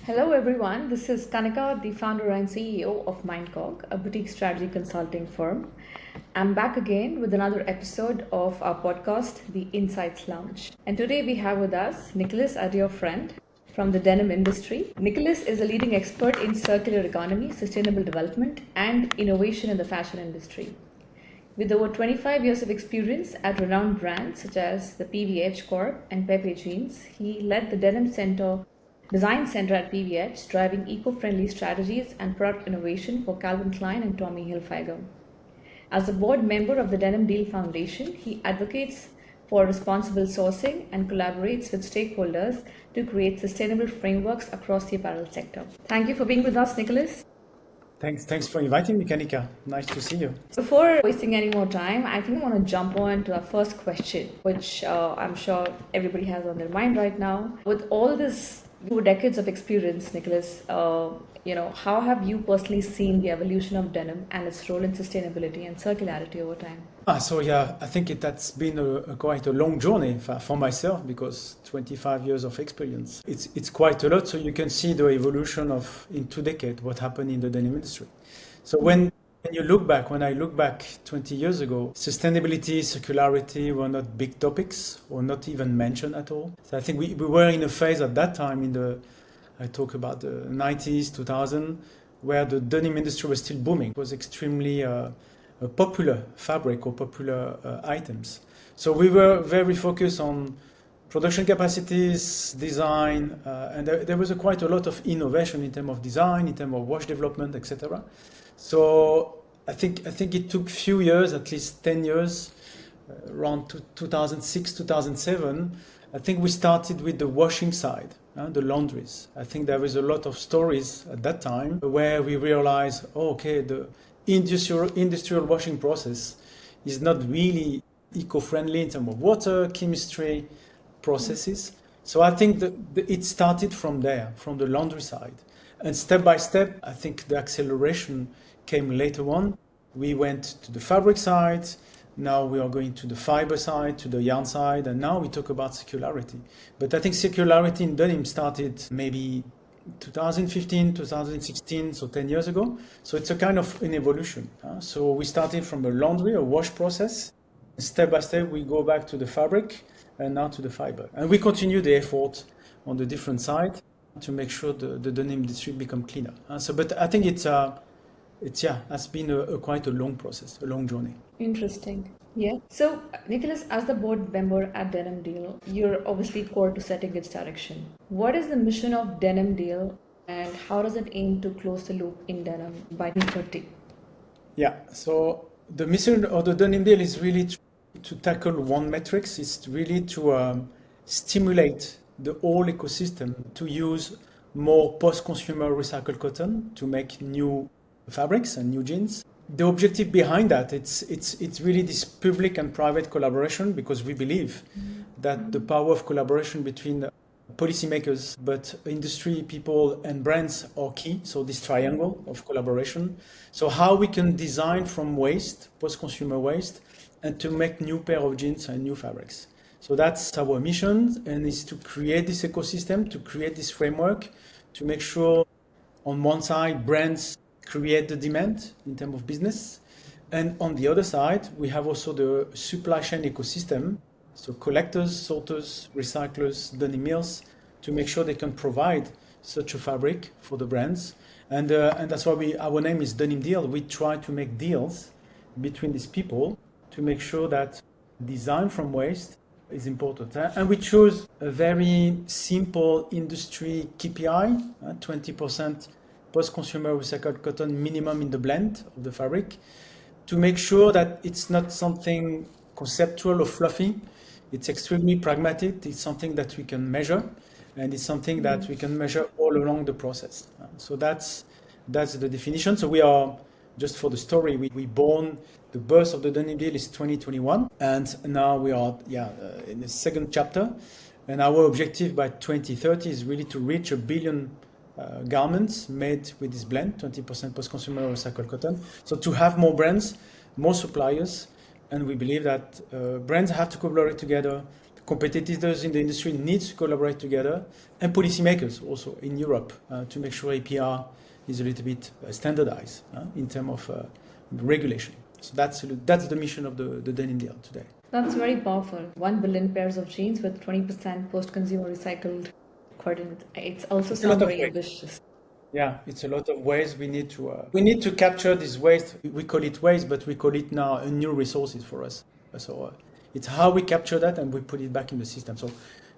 Hello everyone, this is Kanika, the founder and CEO of Mindcog, a boutique strategy consulting firm. I'm back again with another episode of our podcast, The Insights Lounge. And today we have with us Nicolas, a dear friend from the denim industry. Nicolas is a leading expert in circular economy, sustainable development, and innovation in the fashion industry. With over 25 years of experience at renowned brands such as the PVH Corp and Pepe jeans, he led the Design Center at PVH, driving eco-friendly strategies and product innovation for Calvin Klein and Tommy Hilfiger. As a board member of the Denim Deal Foundation, he advocates for responsible sourcing and collaborates with stakeholders to create sustainable frameworks across the apparel sector. Thank you for being with us, Nicolas. Thanks for inviting me, Kanika. Nice to see you. Before wasting any more time, I think I want to jump on to our first question, which I'm sure everybody has on their mind right now. With all this 2 decades of experience, Nicolas, how have you personally seen the evolution of denim and its role in sustainability and circularity over time? I think that's been quite a long journey for myself, because 25 years of experience. It's quite a lot, so you can see the evolution in 2 decades, what happened in the denim industry. So when I look back 20 years ago, sustainability, circularity were not big topics or not even mentioned at all. So I think we were in a phase at that time I talk about the 90s, 2000, where the denim industry was still booming. It was extremely a popular fabric or popular items. So we were very focused on production capacities, design, and there was quite a lot of innovation in terms of design, in terms of wash development, etc. So I think it took few years, at least 10 years, around 2006, 2007. I think we started with the washing side, the laundries. I think there was a lot of stories at that time where we realized, the industrial washing process is not really eco-friendly in terms of water, chemistry, processes. So I think that it started from there, from the laundry side. And step by step, I think the acceleration came later on. We went to the fabric side, now we are going to the fiber side, to the yarn side, and now we talk about circularity. But I think circularity in denim started maybe 2015, 2016, so 10 years ago. So it's a kind of an evolution. So we started from the laundry, a wash process. Step by step, we go back to the fabric and now to the fiber. And we continue the effort on the different side to make sure the denim industry become cleaner. But I think has been quite a long process, a long journey. Interesting. Yeah. So, Nicolas, as the board member at Denim Deal, you're obviously core to setting its direction. What is the mission of Denim Deal, and how does it aim to close the loop in denim by 2030? Yeah. So the mission of the Denim Deal is really to tackle one metrics. It's really to stimulate the whole ecosystem to use more post-consumer recycled cotton to make new fabrics and new jeans. The objective behind that, it's really this public and private collaboration, because we believe that the power of collaboration between policymakers, but industry people and brands are key. So this triangle of collaboration. So how we can design from waste, post-consumer waste, and to make new pair of jeans and new fabrics. So that's our mission, and is to create this ecosystem, to create this framework, to make sure on one side brands create the demand in terms of business, and on the other side we have also the supply chain ecosystem, so collectors, sorters, recyclers, denim mills, to make sure they can provide such a fabric for the brands, and that's why our name is Denim Deal. We try to make deals between these people to make sure that design from waste is important. And we chose a very simple industry KPI, 20% post-consumer recycled cotton minimum in the blend of the fabric, to make sure that it's not something conceptual or fluffy. It's extremely pragmatic. It's something that we can measure, and it's something that we can measure all along the process. So that's the definition. So we are, just for the story, we born, the birth of the Denim Deal is 2021, and now we are in the second chapter, and our objective by 2030 is really to reach 1 billion garments made with this blend, 20% post-consumer recycled cotton. So to have more brands, more suppliers, and we believe that brands have to collaborate together, competitors in the industry need to collaborate together, and policymakers also in Europe to make sure APR is a little bit standardized in terms of regulation. So that's the mission of the Denim Deal today. That's very powerful. 1 billion pairs of jeans with 20% post-consumer recycled cotton. It also sounds very ambitious. Yeah, it's a lot of waste. We need to capture this waste. We call it waste, but we call it now a new resources for us. So it's how we capture that and we put it back in the system. So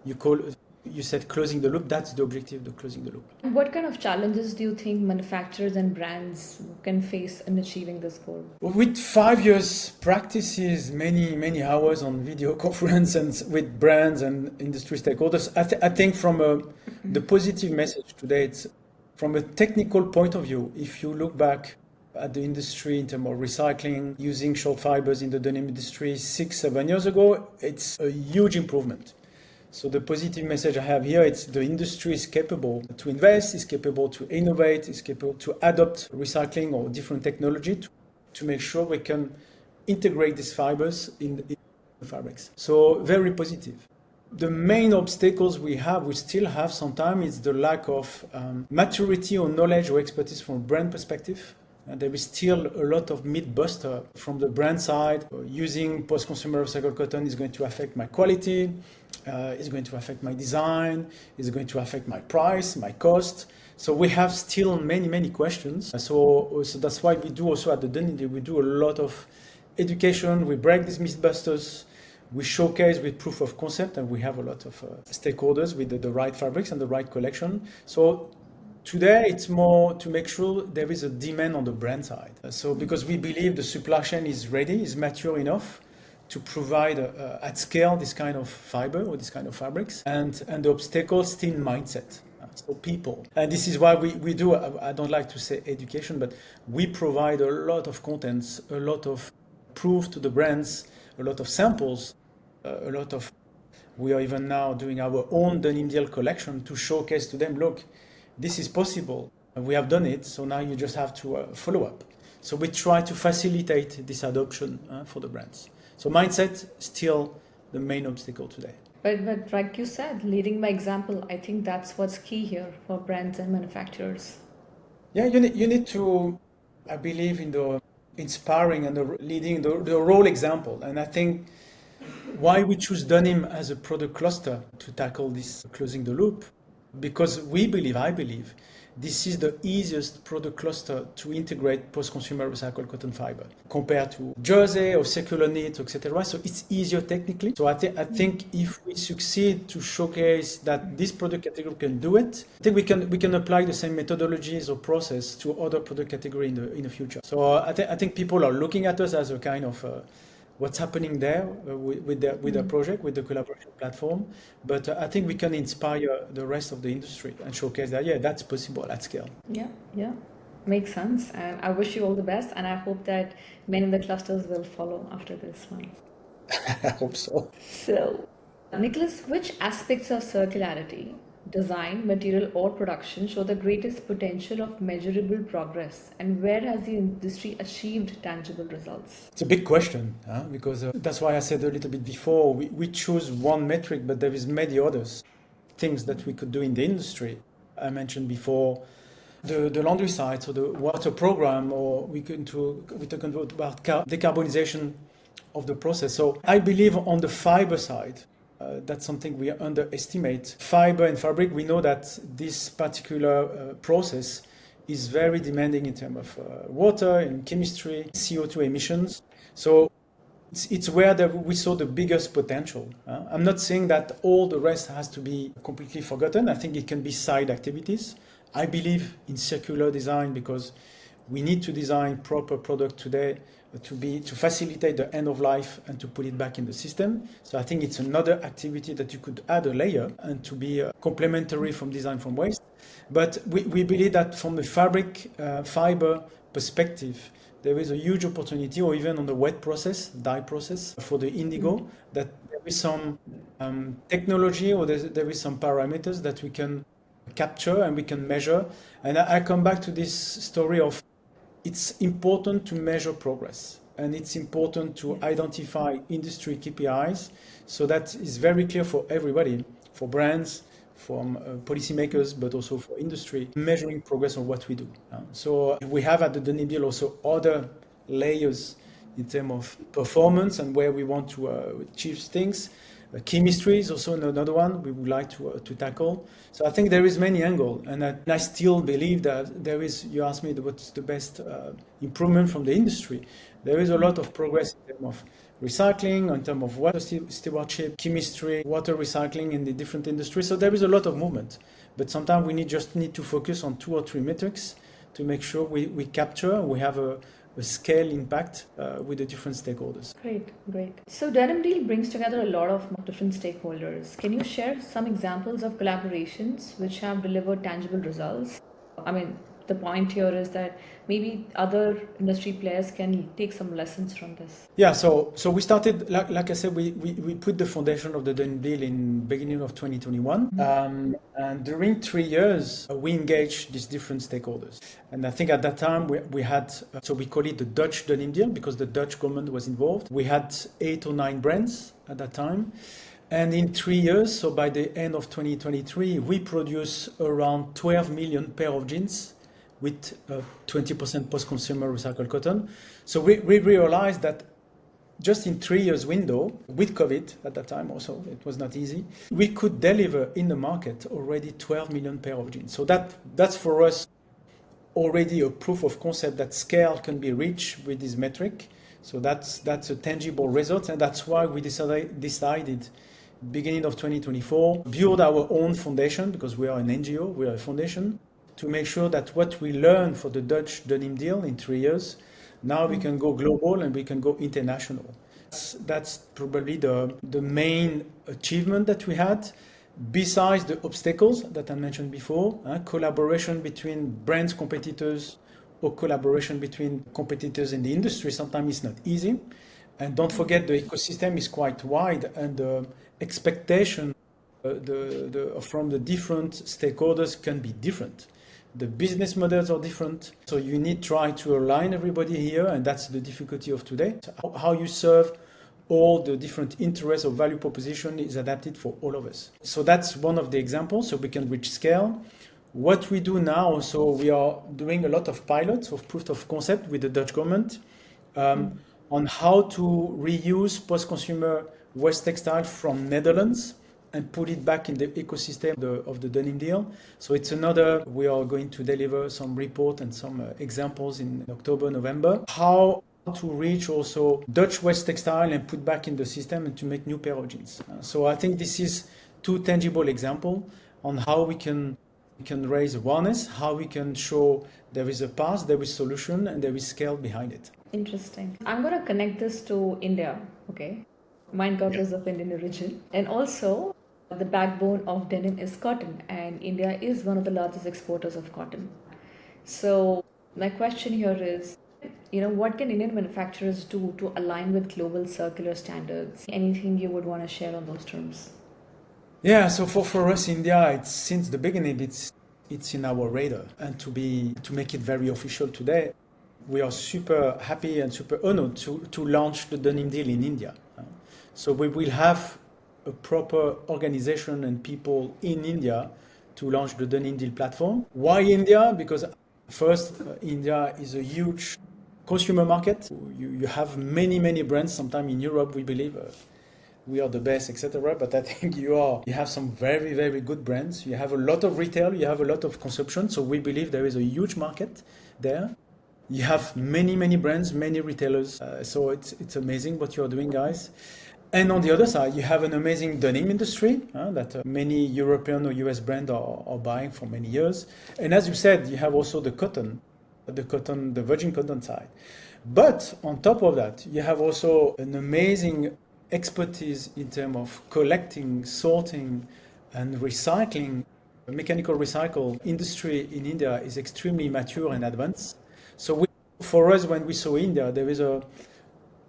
you said closing the loop. That's the objective, the closing the loop. What kind of challenges do you think manufacturers and brands can face in achieving this goal? With 5 years practices, many hours on video conference and with brands and industry stakeholders, I think from the positive message today, it's from a technical point of view. If you look back at the industry in terms of recycling, using short fibers in the denim industry 6-7 years ago, it's a huge improvement. So the positive message I have here, it's the industry is capable to invest, is capable to innovate, is capable to adopt recycling or different technology to make sure we can integrate these fibers in the fabrics. So very positive. The main obstacles we still have sometimes, is the lack of maturity or knowledge or expertise from a brand perspective. And there is still a lot of myth buster from the brand side. Using post-consumer recycled cotton is going to affect my quality, is going to affect my design, is going to affect my price, my cost. So we have still many questions. So that's why we do also at the Denim Deal, we do a lot of education. We break these myth busters. We showcase with proof of concept, and we have a lot of stakeholders with the right fabrics and the right collection. So today, it's more to make sure there is a demand on the brand side. So because we believe the supply chain is ready, is mature enough to provide at scale this kind of fiber or this kind of fabrics, and the obstacle still mindset. So people. And this is why we do, I don't like to say education, but we provide a lot of contents, a lot of proof to the brands, a lot of samples, we are even now doing our own Denim Deal collection to showcase to them, look, this is possible. We have done it, so now you just have to follow up. So we try to facilitate this adoption for the brands. So mindset still the main obstacle today. But like you said, leading by example, I think that's what's key here for brands and manufacturers. Yeah, you need to, I believe, in the inspiring and the leading the role example. And I think why we choose denim as a product cluster to tackle this closing the loop, because I believe, this is the easiest product cluster to integrate post-consumer recycled cotton fiber compared to jersey or circular knit, etc. So it's easier technically. So I think if we succeed to showcase that this product category can do it, I think we can apply the same methodologies or process to other product category in the future. So I think people are looking at us as a kind of what's happening there with the project, with the collaboration platform. But I think we can inspire the rest of the industry and showcase that, yeah, that's possible at scale. Yeah. Makes sense. And I wish you all the best. And I hope that many of the clusters will follow after this one. I hope so. So, Nicolas, which aspects of circularity, design, material, or production show the greatest potential of measurable progress, and where has the industry achieved tangible results? It's a big question, because that's why I said a little bit before, we choose one metric, but there is many others things that we could do in the industry. I mentioned before the laundry side, so the water program, or we talk about decarbonization of the process. So I believe on the fiber side, that's something we underestimate. Fiber and fabric, we know that this particular process is very demanding in terms of water and chemistry, CO2 emissions. So it's where we saw the biggest potential. I'm not saying that all the rest has to be completely forgotten. I think it can be side activities. I believe in circular design because we need to design proper product today to facilitate the end of life and to put it back in the system. So I think it's another activity that you could add a layer and to be complementary from design from waste. But we believe that from the fabric fiber perspective, there is a huge opportunity, or even on the wet process, dye process for the indigo, that there is some technology or there is some parameters that we can capture and we can measure. And I come back to this story of it's important to measure progress. and it's important to identify industry KPIs so that is very clear for everybody, for brands, from policymakers, but also for industry, measuring progress on what we do. So we have at the Denim Deal also other layers in terms of performance and where we want to achieve things. Chemistry is also another one we would like to tackle. So I think there is many angles, and I still believe that there is, you asked me what's the best improvement from the industry. There is a lot of progress in terms of recycling, in terms of water stewardship, chemistry, water recycling in the different industries. So there is a lot of movement. But sometimes we just need to focus on 2 or 3 metrics to make sure we capture, we have a scale impact with the different stakeholders. Great. So Denim Deal brings together a lot of different stakeholders. Can you share some examples of collaborations which have delivered tangible results? I mean, the point here is that maybe other industry players can take some lessons from this. Yeah, so we started, like I said, we put the foundation of the Denim Deal in beginning of 2021. And during 3 years, we engaged these different stakeholders. And I think at that time we had, so we call it the Dutch Denim Deal because the Dutch government was involved. We had 8 or 9 brands at that time. And in 3 years, so by the end of 2023, we produce around 12 million pair of jeans with 20% post-consumer recycled cotton. So we realized that just in 3 years window, with COVID at that time also, it was not easy, we could deliver in the market already 12 million pair of jeans. So that's for us already a proof of concept that scale can be reached with this metric. So that's a tangible result, and that's why we decided beginning of 2024, build our own foundation, because we are an NGO, we are a foundation, to make sure that what we learned for the Dutch Denim Deal in 3 years, now we can go global and we can go international. That's probably the main achievement that we had, besides the obstacles that I mentioned before, collaboration between brands, competitors, or collaboration between competitors in the industry. Sometimes it's not easy. And don't forget, the ecosystem is quite wide, and the expectation from the different stakeholders can be different. The business models are different, so you need to try to align everybody here, and that's the difficulty of today. How you serve all the different interests or value proposition is adapted for all of us. So that's one of the examples, so we can reach scale. What we do now, so we are doing a lot of pilots of proof of concept with the Dutch government on how to reuse post-consumer waste textile from Netherlands and put it back in the ecosystem of the Denim Deal. So it's another, we are going to deliver some report and some examples in October, November, how to reach also Dutch waste textile and put back in the system and to make new pair of jeans. So I think this is 2 tangible examples on how we can raise awareness, how we can show there is a path, there is solution, and there is scale behind it. Interesting. I'm going to connect this to India, okay? Mindcog is of Indian origin. And also, the backbone of denim is cotton, and India is one of the largest exporters of cotton. So my question here is, what can Indian manufacturers do to align with global circular standards? Anything you would want to share on those terms? Yeah, so for us, India, it's since the beginning, it's in our radar, and to make it very official today, we are super happy and super honored to launch the Denim Deal in India. So we will have a proper organization and people in India to launch the Denim Deal platform. Why India? Because first, India is a huge consumer market. You have many brands. Sometimes in Europe, we believe we are the best, etc. But I think you have some very good brands. You have a lot of retail. You have a lot of consumption. So we believe there is a huge market there. You have many brands, many retailers. So it's amazing what you are doing, guys. And on the other side, you have an amazing denim industry that many European or US brands are buying for many years. And as you said, you have also the virgin cotton side. But on top of that, you have also an amazing expertise in terms of collecting, sorting, and recycling. The mechanical recycle industry in India is extremely mature and advanced. So for us, when we saw India, there is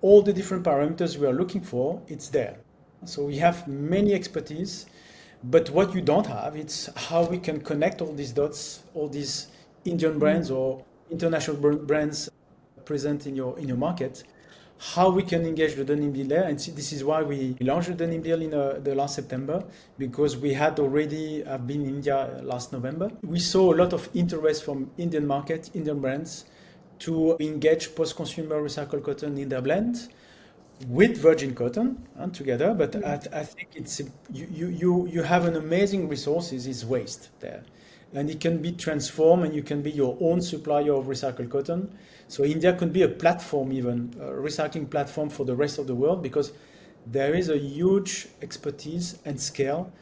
all the different parameters we are looking for, it's there. So we have many expertise, but what you don't have, it's how we can connect all these dots, all these Indian brands or international brands present in your market, how we can engage the Denim Deal there. And this is why we launched the Denim Deal in the last September, because we had already been in India last November. We saw a lot of interest from Indian market, Indian brands, to engage post-consumer recycled cotton in their blend with virgin cotton together. But I think it's you have an amazing resources is waste there, and it can be transformed, and you can be your own supplier of recycled cotton. So India could be a platform, even a recycling platform for the rest of the world, because there is a huge expertise and scale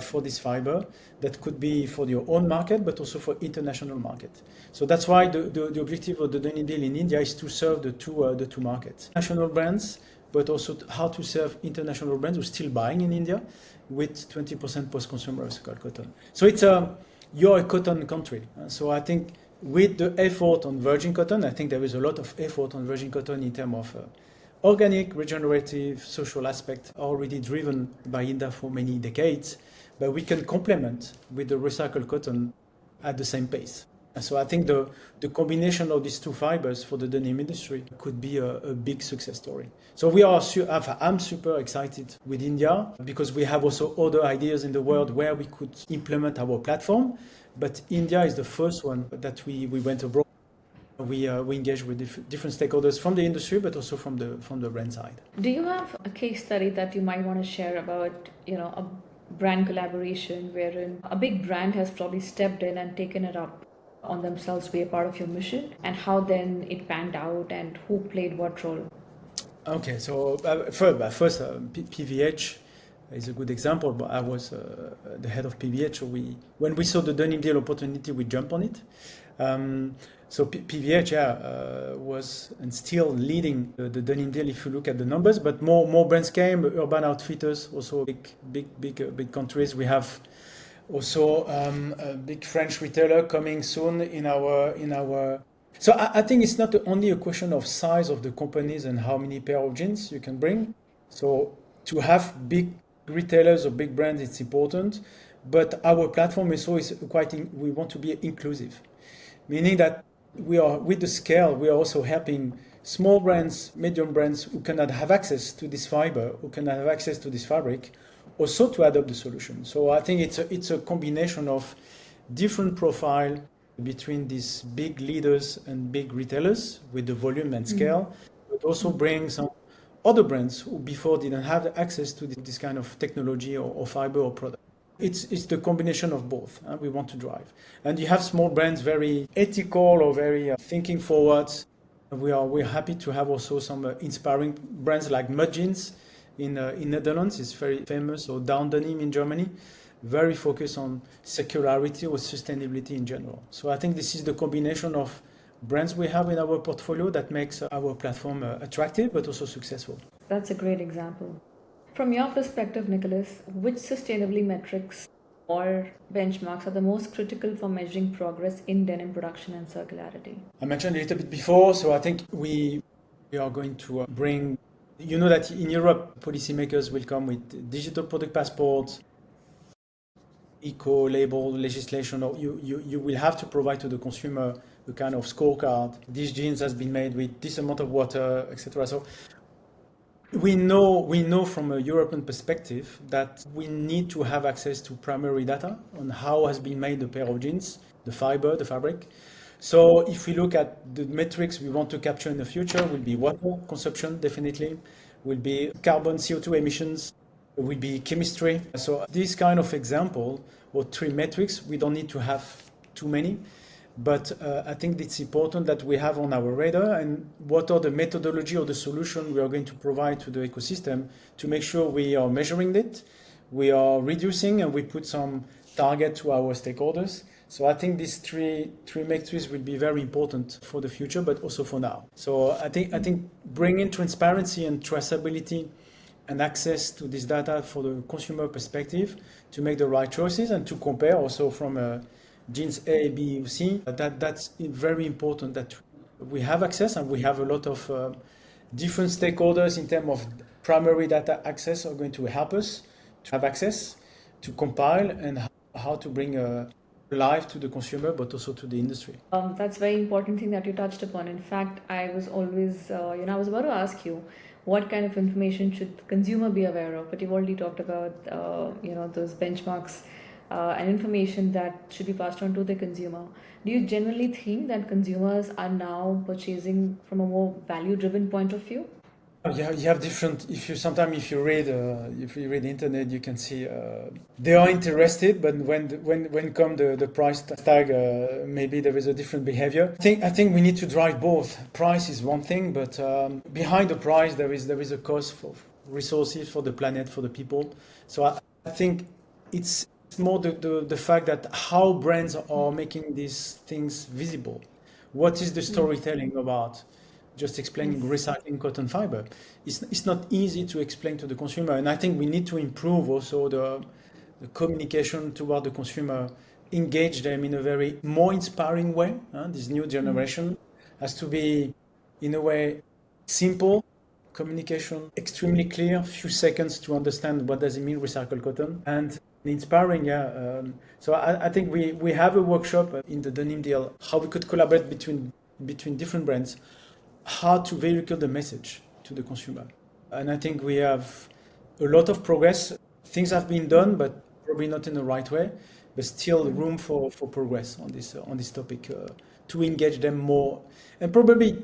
for this fiber that could be for your own market, but also for international market. So that's why the objective of the Denim Deal in India is to serve the two markets, national brands, but also how to serve international brands who are still buying in India with 20% post-consumer recycled cotton. So it's you're a cotton country. So I think with the effort on virgin cotton, I think there is a lot of effort on virgin cotton in terms of organic, regenerative, social aspect already driven by India for many decades, but we can complement with the recycled cotton at the same pace. And so I think the combination of these two fibers for the denim industry could be a big success story. So I'm super excited with India, because we have also other ideas in the world where we could implement our platform, but India is the first one that we went abroad. We engage with different stakeholders from the industry, but also from the brand side. Do you have a case study that you might want to share about, a brand collaboration wherein a big brand has probably stepped in and taken it up on themselves to be a part of your mission, and how then it panned out and who played what role? Okay, so first, PVH is a good example. But I was the head of PVH. So when we saw the Denim Deal opportunity, we jumped on it. So PVH was and still leading the Denim Deal if you look at the numbers. But more brands came. Urban Outfitters, also big countries. We have also a big French retailer coming soon in our. So I think it's not only a question of size of the companies and how many pair of jeans you can bring. So to have big retailers or big brands, it's important. But our platform is always we want to be inclusive, meaning that we are with the scale. We are also helping small brands, medium brands who cannot have access to this fiber, who cannot have access to this fabric, also to adopt the solution. So I think it's a combination of different profile between these big leaders and big retailers with the volume and scale, but also bring some other brands who before didn't have access to this kind of technology or fiber or product. It's the combination of both we want to drive. And you have small brands very ethical or very thinking forward. We're happy to have also some inspiring brands like Mud Jeans in Netherlands. It's very famous, or Down Denim in Germany, very focused on circularity or sustainability in general. So I think this is the combination of brands we have in our portfolio that makes our platform attractive but also successful. That's a great example. From your perspective, Nicolas, which sustainability metrics or benchmarks are the most critical for measuring progress in denim production and circularity? I mentioned a little bit before, so I think we are going to bring, that in Europe, policymakers will come with digital product passports, eco-label legislation, or you will have to provide to the consumer a kind of scorecard. This jeans has been made with this amount of water, etc. So we know from a European perspective that we need to have access to primary data on how has been made the pair of jeans, the fiber, the fabric. So if we look at the metrics we want to capture in the future, will be water consumption, definitely, will be carbon CO2 emissions, will be chemistry. So this kind of example or three metrics, we don't need to have too many, but I think it's important that we have on our radar and what are the methodology or the solution we are going to provide to the ecosystem to make sure we are measuring it, we are reducing, and we put some target to our stakeholders. So I think these three metrics will be very important for the future, but also for now. So I think bringing transparency and traceability and access to this data for the consumer perspective to make the right choices and to compare also from jeans A, B, C. That's very important that we have access, and we have a lot of different stakeholders in terms of primary data access are going to help us to have access, to compile, and how to bring life to the consumer, but also to the industry. That's very important thing that you touched upon. In fact, I was always, I was about to ask you what kind of information should the consumer be aware of, but you've already talked about, those benchmarks and information that should be passed on to the consumer. Do you generally think that consumers are now purchasing from a more value-driven point of view? You have different. If you read the internet, you can see they are interested, but when come the price tag, maybe there is a different behavior. I think we need to drive both. Price is one thing, but behind the price there is a cost for resources, for the planet, for the people. So I think it's more the fact that how brands are making these things visible. What is the storytelling about? Just explaining recycling cotton fiber. It's not easy to explain to the consumer, and I think we need to improve also the communication toward the consumer, engage them in a very more inspiring way. This new generation has to be, in a way, simple communication, extremely clear, few seconds to understand what does it mean recycled cotton, and inspiring. So I think we have a workshop in the Denim Deal how we could collaborate between different brands, how to vehicle the message to the consumer. And I think we have a lot of progress. Things have been done, but probably not in the right way. But still room for progress on this topic to engage them more. And probably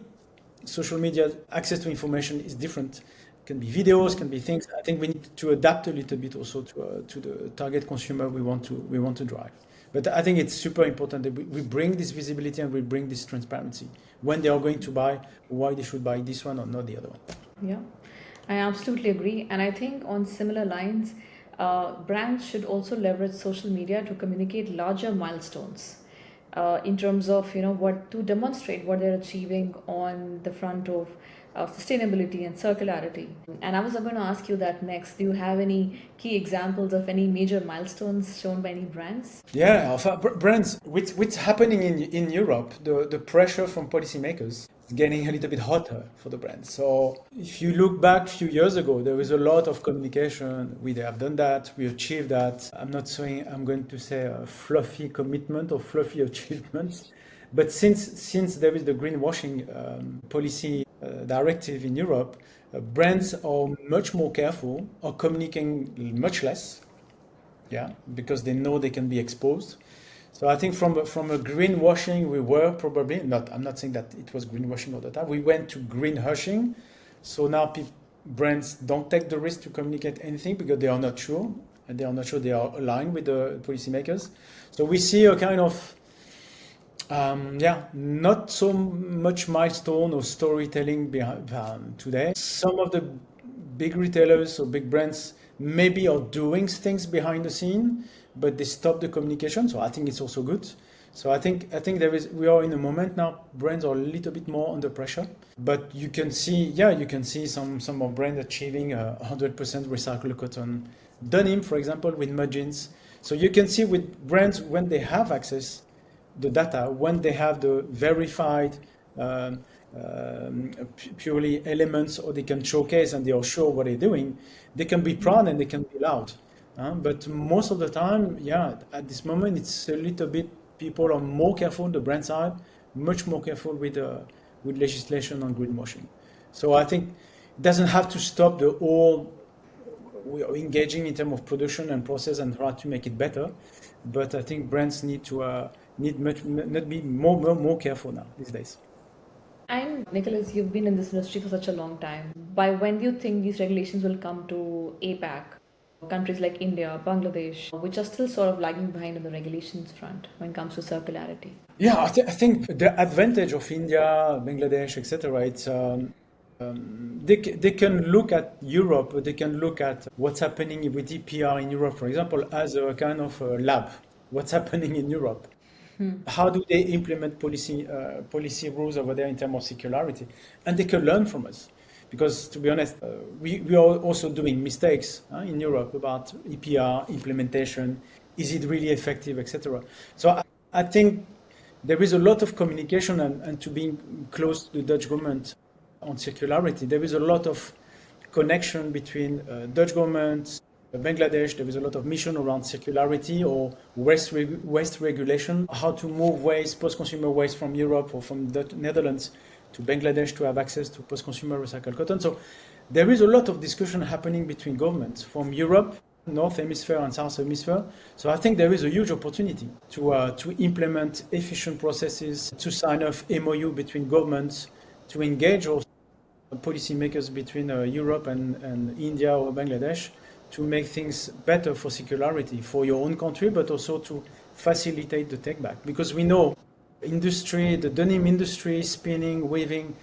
social media access to information is different. Can be videos, can be things. I think we need to adapt a little bit also to the target consumer we want to drive. But I think it's super important that we bring this visibility and we bring this transparency when they are going to buy, why they should buy this one or not the other one. Yeah, I absolutely agree. And I think on similar lines, brands should also leverage social media to communicate larger milestones in terms of, what to demonstrate what they're achieving on the front of sustainability and circularity. And I was going to ask you that next. Do you have any key examples of any major milestones shown by any brands? Yeah, of brands. What's happening in Europe, the pressure from policymakers is getting a little bit hotter for the brands. So if you look back a few years ago, there was a lot of communication. We have done that, we achieved that. I'm not saying I'm going to say a fluffy commitment or fluffy achievements. But since there is the greenwashing policy directive in Europe, brands are much more careful, are communicating much less, because they know they can be exposed. So I think from a greenwashing, we were probably not. I'm not saying that it was greenwashing all the time. We went to greenwashing, so now brands don't take the risk to communicate anything because they are not sure, and they are not sure they are aligned with the policymakers. So we see a kind of not so much milestone or storytelling behind today. Some of the big retailers or big brands maybe are doing things behind the scene, but they stop the communication. So I think it's also good. So I think we are in a moment now. Brands are a little bit more under pressure, but you can see some of brands achieving 100% recycled cotton denim, for example, with mud jeans. So you can see with brands when they have access the data, when they have the verified purely elements, or they can showcase and they are sure what they're doing, they can be proud and they can be loud. But most of the time, at this moment, it's a little bit, people are more careful on the brand side, much more careful with legislation on greenwashing. So I think it doesn't have to stop we are engaging in terms of production and process and try to make it better. But I think brands need to be more careful now these days. And Nicholas, you've been in this industry for such a long time. By when do you think these regulations will come to APAC, countries like India, Bangladesh, which are still sort of lagging behind on the regulations front when it comes to circularity? Yeah, I think the advantage of India, Bangladesh, etc. It's they can look at Europe, they can look at what's happening with EPR in Europe, for example, as a kind of a lab. What's happening in Europe? How do they implement policy rules over there in terms of circularity? And they can learn from us. Because to be honest, we are also doing mistakes in Europe about EPR implementation. Is it really effective, etc. So I think there is a lot of communication and to being close to the Dutch government on circularity. There is a lot of connection between Dutch government, Bangladesh, there is a lot of mission around circularity or waste regulation, how to move waste, post-consumer waste from Europe or from the Netherlands to Bangladesh to have access to post-consumer recycled cotton. So there is a lot of discussion happening between governments from Europe, North Hemisphere and South Hemisphere. So I think there is a huge opportunity to implement efficient processes, to sign off MOU between governments, to engage also policymakers between Europe and India or Bangladesh to make things better for circularity for your own country, but also to facilitate the take back. Because we know industry, the denim industry, spinning, weaving,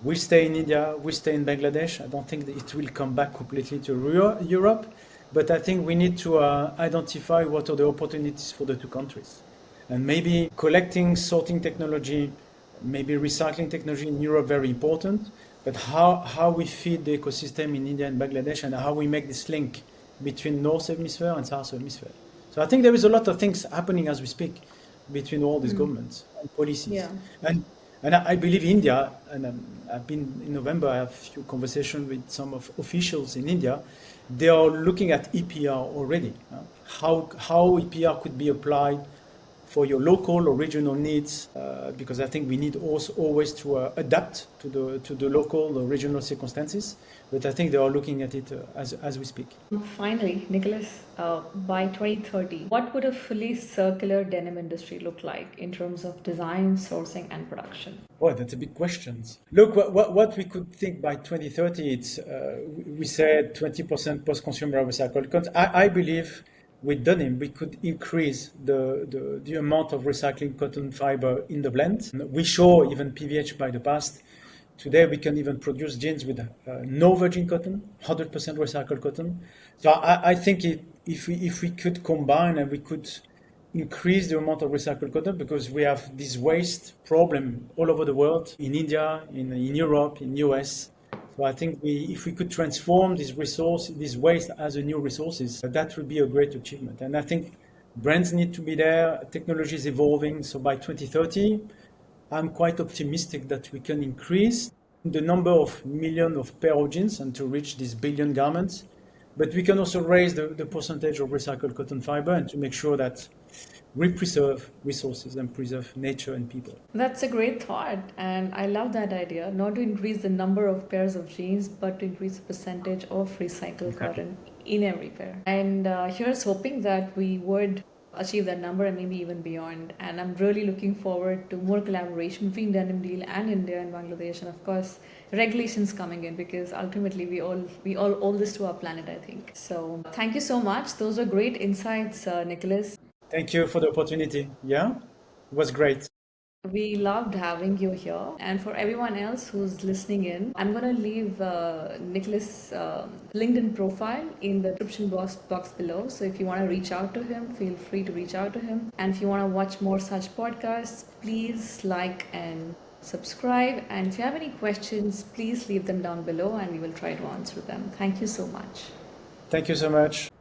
will stay in India, will stay in Bangladesh. I don't think that it will come back completely to Europe, but I think we need to identify what are the opportunities for the two countries. And maybe collecting, sorting technology, maybe recycling technology in Europe, very important, but how we feed the ecosystem in India and Bangladesh and how we make this link between North Hemisphere and South Hemisphere. So I think there is a lot of things happening as we speak between all these governments and policies. Yeah. And I believe India, and I've been in November, I have a few conversations with some of officials in India. They are looking at EPR already, how EPR could be applied for your local or regional needs, because I think we need also always to adapt to the local or regional circumstances. But I think they are looking at it as we speak. Finally, Nicolas, by 2030, what would a fully circular denim industry look like in terms of design, sourcing, and production? Boy, that's a big question. Look, what we could think by 2030, it's we said 20% post-consumer recycled content. I believe with denim, we could increase the amount of recycling cotton fiber in the blend. We show even PVH by the past. Today, we can even produce jeans with no virgin cotton, 100% recycled cotton. So I think if we could combine and we could increase the amount of recycled cotton, because we have this waste problem all over the world, in India, in Europe, in US. So I think if we could transform this waste as a new resources, that would be a great achievement. And I think brands need to be there, technology is evolving. So by 2030, I'm quite optimistic that we can increase the number of millions of pair of jeans and to reach these billion garments. But we can also raise the percentage of recycled cotton fiber and to make sure that we preserve resources and preserve nature and people. That's a great thought, and I love that idea. Not to increase the number of pairs of jeans, but to increase the percentage of recycled cotton in every pair. And here's hoping that we would achieve that number and maybe even beyond. And I'm really looking forward to more collaboration between Denim Deal and India and Bangladesh, and of course regulations coming in, because ultimately we all owe this to our planet, I think. So thank you so much. Those were great insights, Nicolas. Thank you for the opportunity. Yeah, it was great. We loved having you here. And for everyone else who's listening in, I'm going to leave Nicolas' LinkedIn profile in the description box below. So if you want to reach out to him, feel free to reach out to him. And if you want to watch more such podcasts, please like and subscribe. And if you have any questions, please leave them down below and we will try to answer them. Thank you so much. Thank you so much.